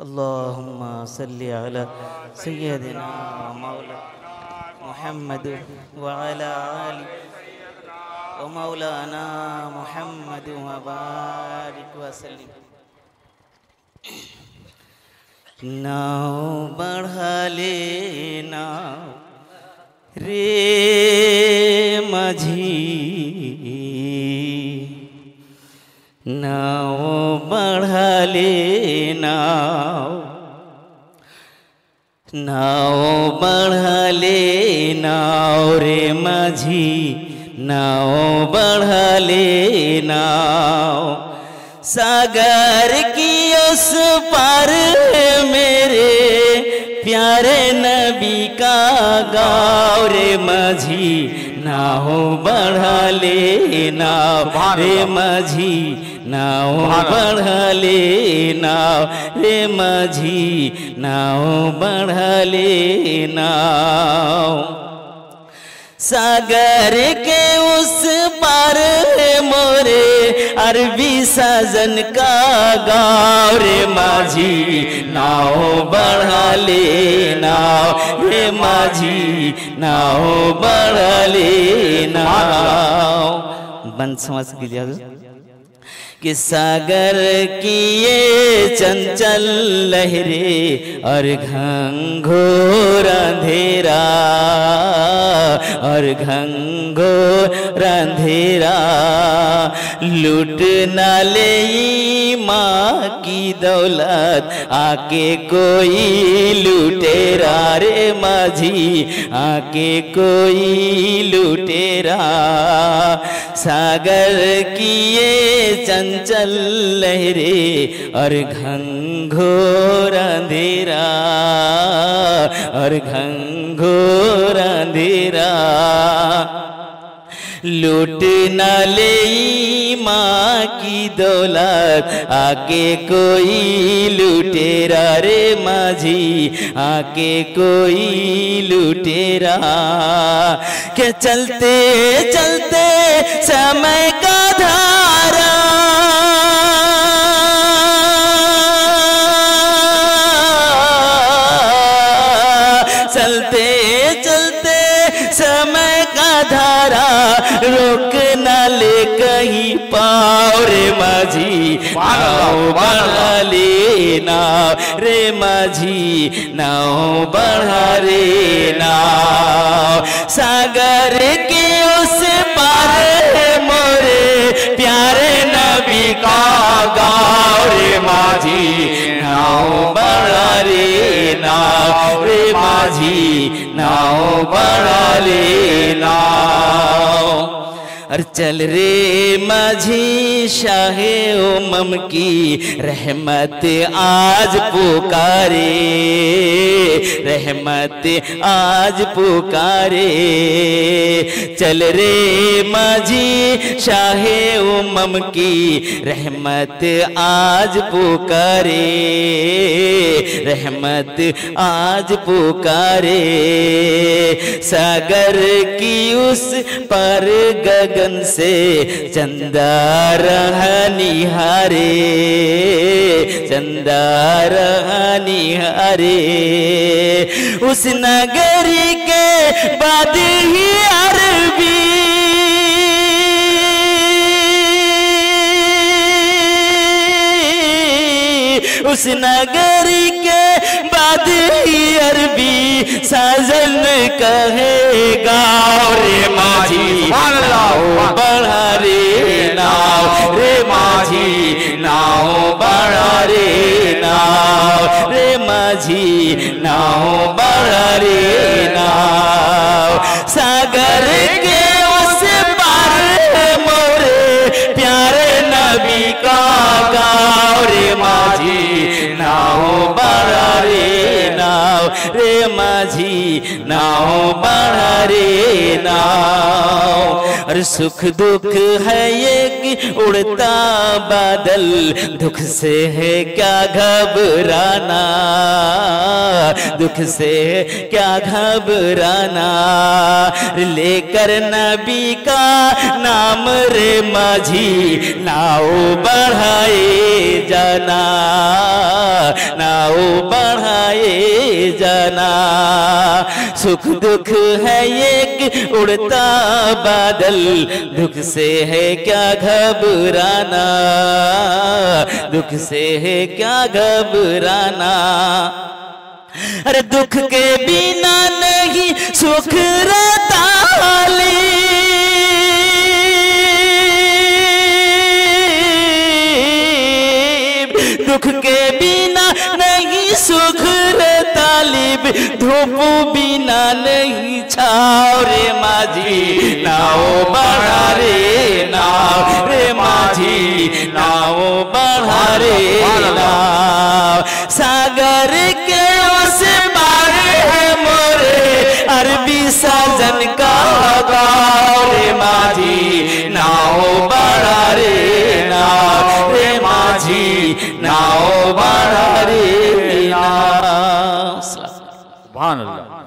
अल्लाहुम्मा सल्लि अला सय्यदिना मौला मुहम्मद व अला आलि व मौलाना मुहम्मद व बारिक व सल्लिम। नाव बढ़ा लेना रे माझी, नाव बढ़ा लेना, नाव बढ़ा लेना रे माझी, नाव बढ़ा लेना। सागर की उस पार मेरे प्यारे नबी का गाँव रे माझी, नाव बढ़ा लेना रे माझी, नाव बढ़ा लेना रे माझी, नाव बढ़ा लेना। सागर के उस पार मोरे अरबी साजन का गाँव रे माझी, नाव बढ़ा लेना रे माझी, नाव बढ़ा लेना। बंद समझ लीजिए कि सागर की ये चंचल लहरे और घंघोर अंधेरा, और घंघोर अंधेरा लूट ना ले माँ की दौलत, आके कोई लुटेरा रे माझी, आके कोई लुटेरा। सागर की ये चंचल लहरे और घंघोर अंधेरा, और घंघोर अंधेरा लूट न ले माँ की दौलत, आके कोई लुटेरा रे माझी, आके कोई लुटेरा। के चलते चलते समय का धारा, चलते चलते समय का धारा रोक ना ले कहीं पाओ रे माझी, नाव बढ़ा लेना रे माझी, नाव बढ़ा लेना। सागर के उस पार मोरे प्यारे नबी का गाँव रे माझी, नाव बढ़ा लेना रे माझी, नाव बढ़ा लेना। और चल रे माझी शाहे उमम की रहमत आज पुकारे, रहमत आज पुकारे। चल रे माझी शाहे उमम की रहमत आज पुकारे, रहमत आज पुकारे। सागर की उस पर गगन से चंदा रहा निहारे, चंदा रहा निहारे। उस नगरी के बाद ही अरबी, उस नगरी के बाद ही अरबी साजन कहेगा रे माझी, नाव बढ़ा रे नाव रे माझी, नाव बढ़ा रे नाव रे माझी, नाव बढ़ा रे नाव। सागर के उस पार मोरे प्यारे नबी का गाँव रे माझी, नाव बढ़ा रे नाव रे माझी, नाव बढ़ा रे नाव। और सुख दुख है एक एक उड़ता बादल, दुख से है क्या घबराना, दुख से क्या घबराना। लेकर नबी का नाम रे माझी, नाव बढ़ाए जाना, नाव बढ़ाए जाना। सुख दुख है एक उड़ता बादल, दुख से है क्या घबराना, दुख से है क्या घबराना। अरे दुख के बिना नहीं सुख रहता, दुख के बिना नहीं सुख रे तालिब, धूप बिना नहीं छाव रे माझी, नाव बढ़ा रे नाव रे माझी, नाव बढ़ा रे नाव। सागर के उस पार है मोरे अरबी साजन का गाँव रे माझी, नाव बढ़ा रे नाव रे माझी, नाव बढ़ा रे नाव। सुभान अल्लाह।